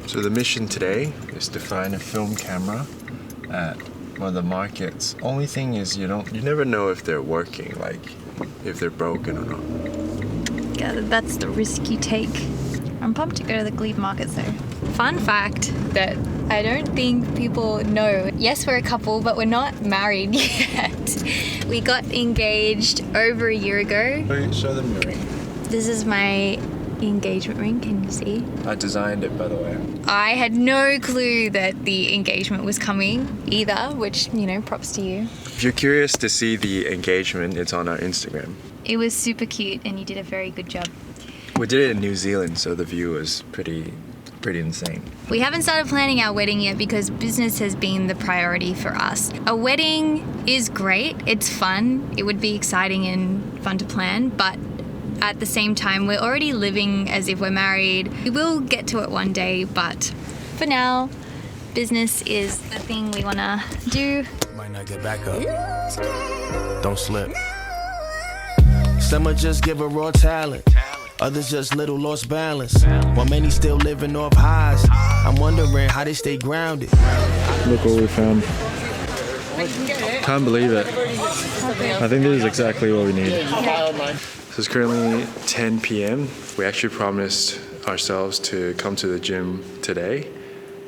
So the mission today is to find a film camera at one of the markets. Only thing is you never know if they're working, like if they're broken or not. Yeah, that's the risk you take. I'm pumped to go to the Glebe market though. Fun fact that I don't think people know. Yes, we're a couple, but we're not married yet. We got engaged over a year ago. Show them your ring. This is my engagement ring, can you see? I designed it, by the way. I had no clue that the engagement was coming either, which, you know, props to you. If you're curious to see the engagement, it's on our Instagram. It was super cute and you did a very good job. We did it in New Zealand, so the view was pretty insane. We haven't started planning our wedding yet because business has been the priority for us. A wedding is great, it's fun, it would be exciting and fun to plan, but at the same time, we're already living as if we're married. We will get to it one day, but for now, business is the thing we want to do. Might not get back up. Don't slip. Some are just give a raw talent. Others just little lost balance. While many still living off highs. I'm wondering how they stay grounded. Look what we found. Can't believe it. I think this is exactly what we need. So it's currently 10 p.m. We actually promised ourselves to come to the gym today,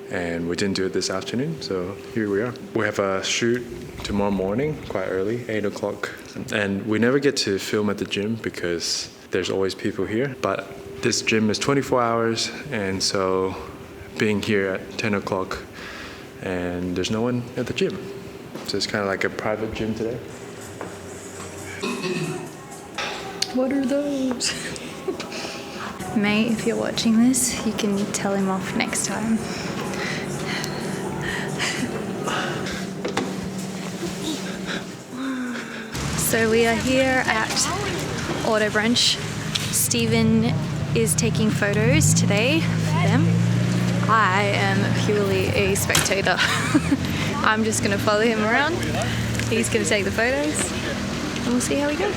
and we didn't do it this afternoon, so here we are. We have a shoot tomorrow morning, quite early, 8 o'clock. And we never get to film at the gym because there's always people here, but this gym is 24 hours, and so being here at 10 o'clock and there's no one at the gym. So it's kind of like a private gym today. What are those? May, if you're watching this, you can tell him off next time. So we are here at Autobrunch. Stephen is taking photos today for them. I am purely a spectator. I'm just gonna follow him around. He's gonna take the photos and we'll see how we go.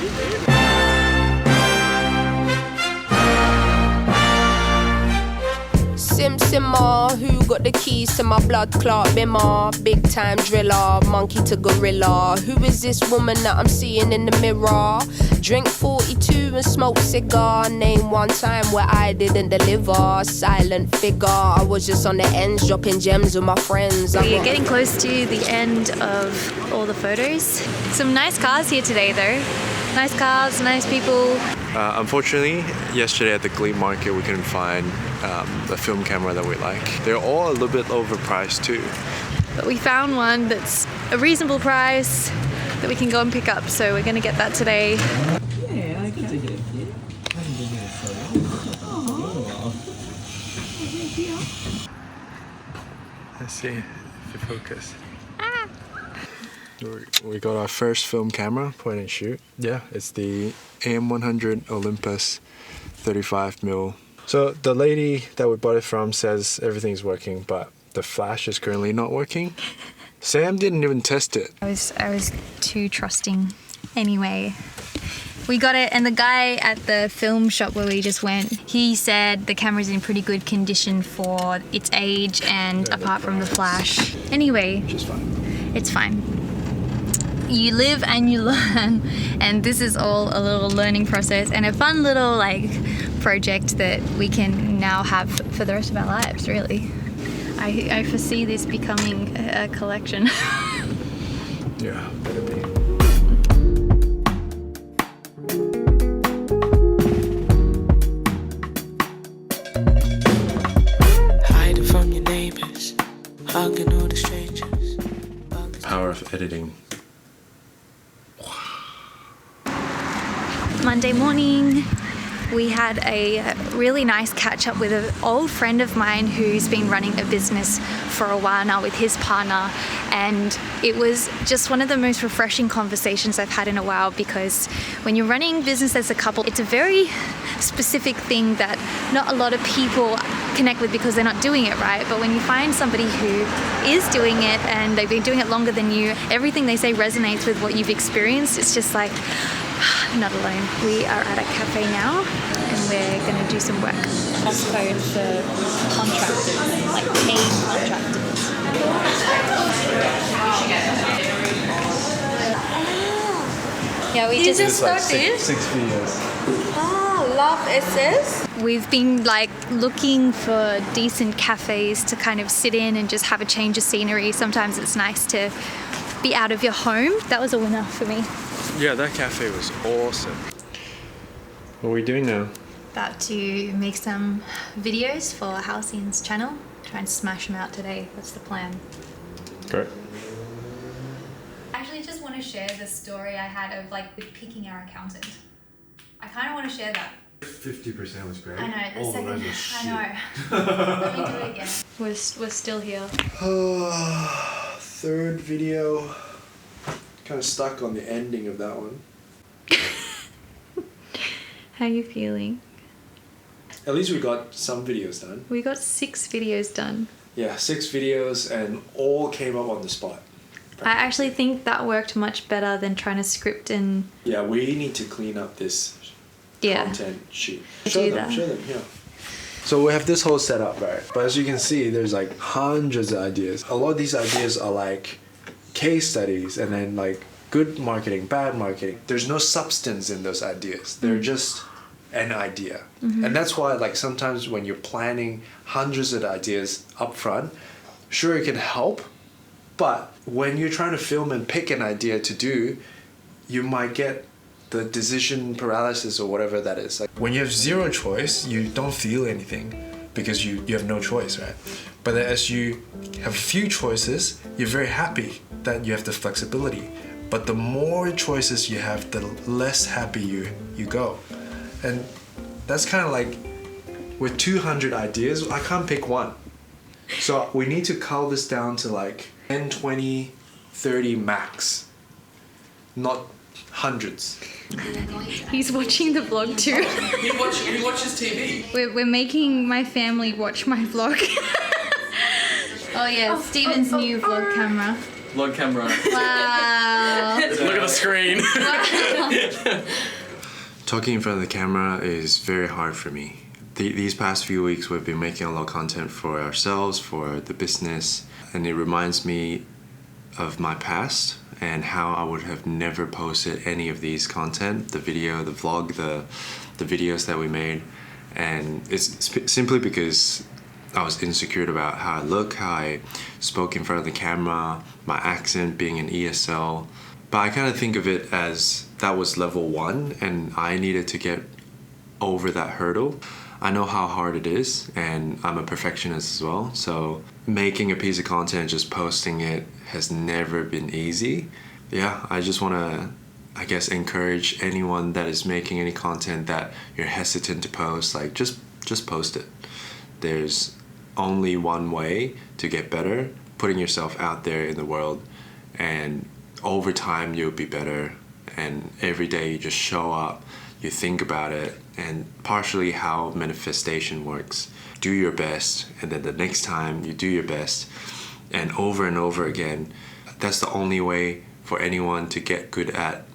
Simmer, who got the keys to my blood clot bimmer? Big time driller, monkey to gorilla. Who is this woman that I'm seeing in the mirror? Drink 42 and smoke cigar. Name one time where I didn't deliver. Silent figure, I was just on the ends dropping gems with my friends. We are getting close to the end of all the photos. Some nice cars here today though. Nice cars, nice people. Unfortunately, yesterday at the Glebe market we couldn't find a film camera that we like. They're all a little bit overpriced too. But we found one that's a reasonable price that we can go and pick up, so we're going to get that today. Yeah, I get to get it. I can give you a photo. Let's see if you focus. We got our first film camera, point and shoot. Yeah, it's the AM100 Olympus 35mm. So the lady that we bought it from says everything's working, but the flash is currently not working. Sam didn't even test it. I was too trusting. Anyway, we got it, and the guy at the film shop where we just went, he said the camera's in pretty good condition for its age and apart from the flash. Anyway, Which is fine. It's fine. You live and you learn, and this is all a little learning process and a fun little project that we can now have for the rest of our lives, really. I foresee this becoming a collection. Yeah, better be. Hiding from your neighbors, hugging all the strangers. Power of editing. Monday morning, we had a really nice catch up with an old friend of mine who's been running a business for a while now with his partner, and it was just one of the most refreshing conversations I've had in a while, because when you're running business as a couple, it's a very specific thing that not a lot of people connect with because they're not doing it right. But when you find somebody who is doing it and they've been doing it longer than you, everything they say resonates with what you've experienced. It's just like, not alone. We are at a cafe now and we're going to do some work. Cost code for contractors, like Yeah, we Is just it like six videos. Oh, love SS. we've been like looking for decent cafes to kind of sit in and just have a change of scenery. Sometimes it's nice to be out of your home. That was a winner for me. Yeah, that cafe was awesome. What are we doing now? About to make some videos for Halcyon's channel. Try and smash them out today. That's the plan. Great. I actually just want to share the story I had of like with picking our accountant. I kind of want to share that. 50% was great. I know, the second. I know. Let me do it again. We're still here. Third video. Kind of stuck on the ending of that one. How are you feeling? At least we got some videos done. We got 6 videos done. Yeah, 6 videos and all came up on the spot. I actually think that worked much better than trying to script and... Yeah, we need to clean up this content sheet. Show them, yeah. So we have this whole setup, right? But as you can see, there's like hundreds of ideas. A lot of these ideas are like case studies and then like good marketing, bad marketing. There's no substance in those ideas. They're just an idea. And that's why like sometimes when you're planning hundreds of ideas up front, sure it can help, but when you're trying to film and pick an idea to do, you might get the decision paralysis or whatever that is. Like when you have zero choice, you don't feel anything because you have no choice, right? But then as you have a few choices, you're very happy that you have the flexibility. But the more choices you have, the less happy you go. And that's kind of like with 200 ideas, I can't pick one. So we need to cull this down to like 10, 20, 30 max, not hundreds. He's watching the vlog too. He watches TV. We're making my family watch my vlog. Oh yeah, Steven's new vlog camera. Vlog camera. Wow. Look at the screen. Talking in front of the camera is very hard for me. These past few weeks we've been making a lot of content for ourselves, for the business, and it reminds me of my past and how I would have never posted any of these content, the video, the vlog, the videos that we made. And it's simply because I was insecure about how I look, how I spoke in front of the camera, my accent being an ESL. But I kind of think of it as that was level 1 and I needed to get over that hurdle. I know how hard it is and I'm a perfectionist as well. So making a piece of content, just posting it has never been easy. Yeah, I just want to, I guess, encourage anyone that is making any content that you're hesitant to post, like just post it. There's only one way to get better, putting yourself out there in the world, and over time you'll be better. And every day you just show up, you think about it, and partially how manifestation works. Do your best, and then the next time you do your best, and over again. That's the only way for anyone to get good at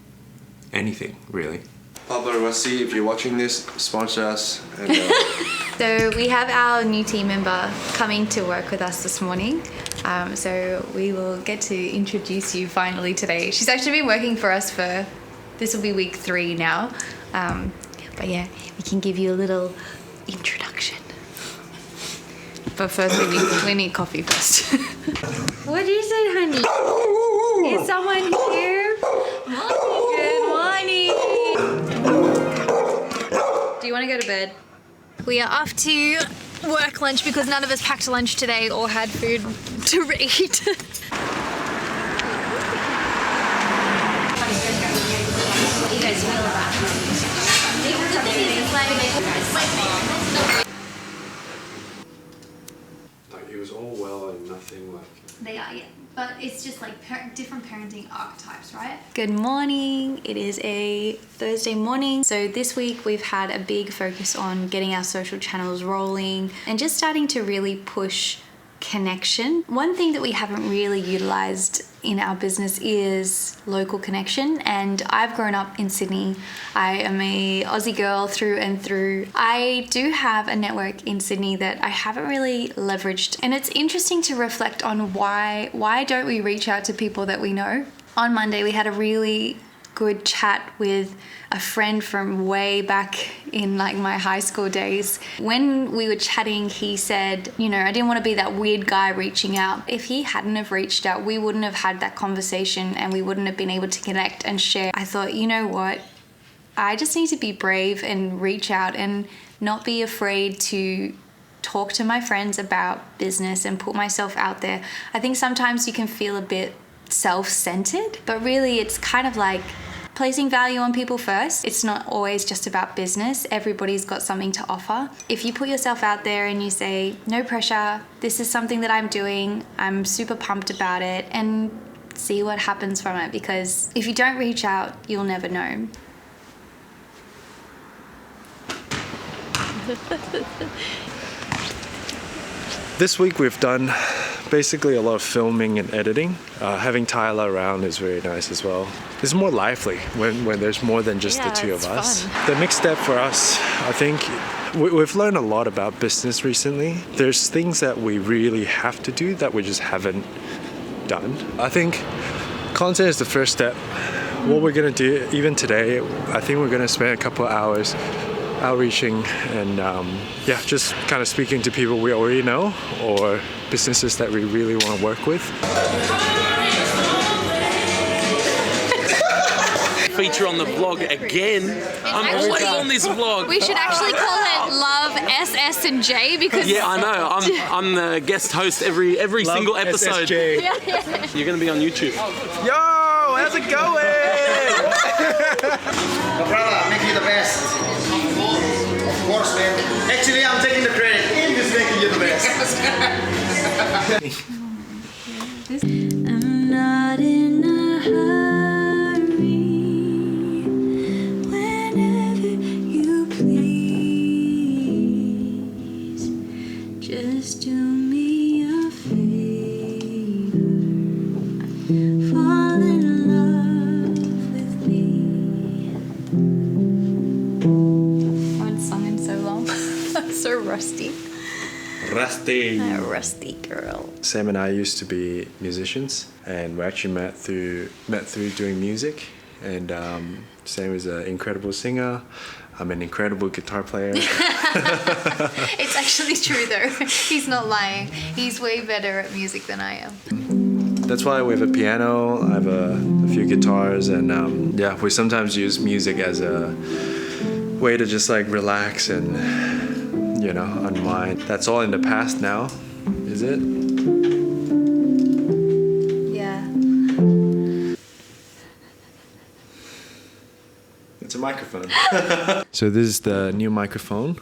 anything, really. Pablo Rossi, if you're watching this, sponsor us. And, So we have our new team member coming to work with us this morning. So we will get to introduce you finally today. She's actually been working for us for, this will be week 3 now. But yeah, we can give you a little introduction. But first we need coffee first. What is it, honey? Is someone here? Morning, good morning. Do you want to go to bed? We are off to work lunch because none of us packed lunch today or had food to eat. Like it was all well and nothing like. They are, yeah. But it's just like different parenting archetypes, right? Good morning. It is a Thursday morning. So this week we've had a big focus on getting our social channels rolling and just starting to really push connection. One thing that we haven't really utilized in our business is local connection, and I've grown up in Sydney. I am a Aussie girl through and through. I do have a network in Sydney that I haven't really leveraged, and it's interesting to reflect on why don't we reach out to people that we know. On Monday we had a really good chat with a friend from way back in like my high school days. When we were chatting, he said, you know, I didn't want to be that weird guy reaching out. If he hadn't have reached out, we wouldn't have had that conversation and we wouldn't have been able to connect and share. I thought, you know what? I just need to be brave and reach out and not be afraid to talk to my friends about business and put myself out there. I think sometimes you can feel a bit self-centered, but really it's kind of like placing value on people first. It's not always just about business. Everybody's got something to offer. If you put yourself out there and you say, no pressure, this is something that I'm doing, I'm super pumped about it, and see what happens from it, because if you don't reach out, you'll never know. This week we've done basically a lot of filming and editing. Having Tyler around is very nice as well. It's more lively when there's more than just the two of us. Fun. The next step for us, I think, we've learned a lot about business recently. There's things that we really have to do that we just haven't done. I think content is the first step. What we're gonna do, even today, I think we're gonna spend a couple of hours outreaching and just kind of speaking to people we already know or businesses that we really want to work with. Feature on the vlog again. I'm always on this vlog. We should actually call it Love SS and J because Yeah, I know. I'm the guest host every single episode. SSJ. You're gonna be on YouTube. Yo, how's it going? Brother, make you the best. Of course, man. Actually, I'm taking the credit in this making you the best. I'm not in a hurry. Whenever you please, just do me a favor. Fall in love with me. I haven't sung in so long. I'm so rusty. Rusty. A rusty girl. Sam and I used to be musicians, and we actually met through doing music. And Sam is an incredible singer. I'm an incredible guitar player. It's actually true though. He's not lying. He's way better at music than I am. That's why we have a piano. I have a few guitars, and we sometimes use music as a way to just like relax and unwind. That's all in the past now, is it? Yeah. It's a microphone. So this is the new microphone.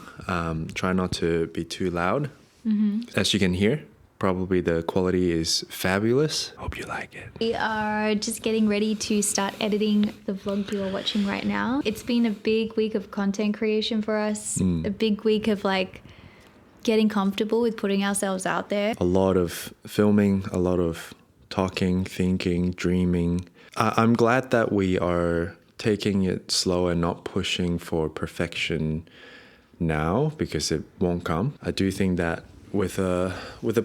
Try not to be too loud. As you can hear, probably the quality is fabulous. Hope you like it. We are just getting ready to start editing the vlog you are watching right now. It's been a big week of content creation for us. A big week of like getting comfortable with putting ourselves out there. A lot of filming, a lot of talking, thinking, dreaming. I'm glad that we are taking it slow and not pushing for perfection now, because it won't come. I do think that with a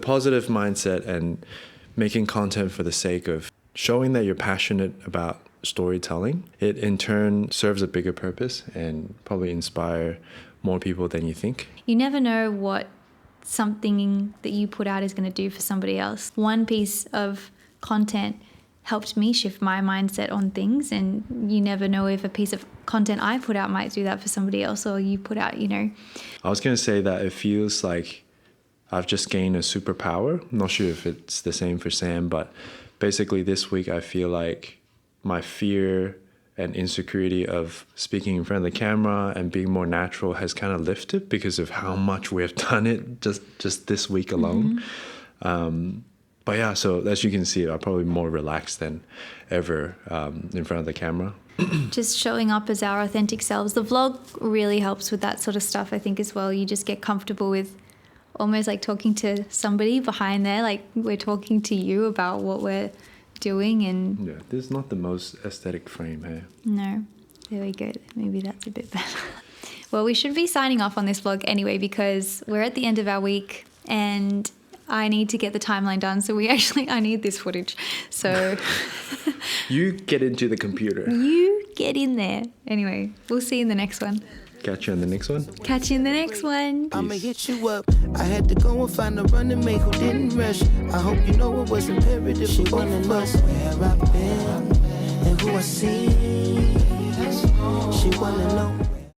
positive mindset and making content for the sake of showing that you're passionate about storytelling, it in turn serves a bigger purpose and probably inspire more people than you think. You never know what something that you put out is going to do for somebody else. One piece of content helped me shift my mindset on things, and you never know if a piece of content I put out might do that for somebody else, or you put out, I was going to say that it feels like I've just gained a superpower. I'm not sure if it's the same for Sam, but basically this week I feel like my fear and insecurity of speaking in front of the camera and being more natural has kind of lifted because of how much we have done it just this week alone. But yeah, so as you can see, I'm probably more relaxed than ever in front of the camera. Just showing up as our authentic selves. The vlog really helps with that sort of stuff, I think, as well. You just get comfortable with almost like talking to somebody behind there, like we're talking to you about what we're doing. And yeah, this is not the most aesthetic frame, hey? No, there we go. Maybe that's a bit better. Well, we should be signing off on this vlog anyway, because we're at the end of our week and I need to get the timeline done. So I need this footage. So you get into the computer. You Get in there. Anyway, we'll see you in the next one. Catch you in the next one. Catch you in the next one. I'ma hit you up. I had to go and find a running mate who didn't rush. I hope you know it was imperative. She wanna know where I've been and who I see. She wanna know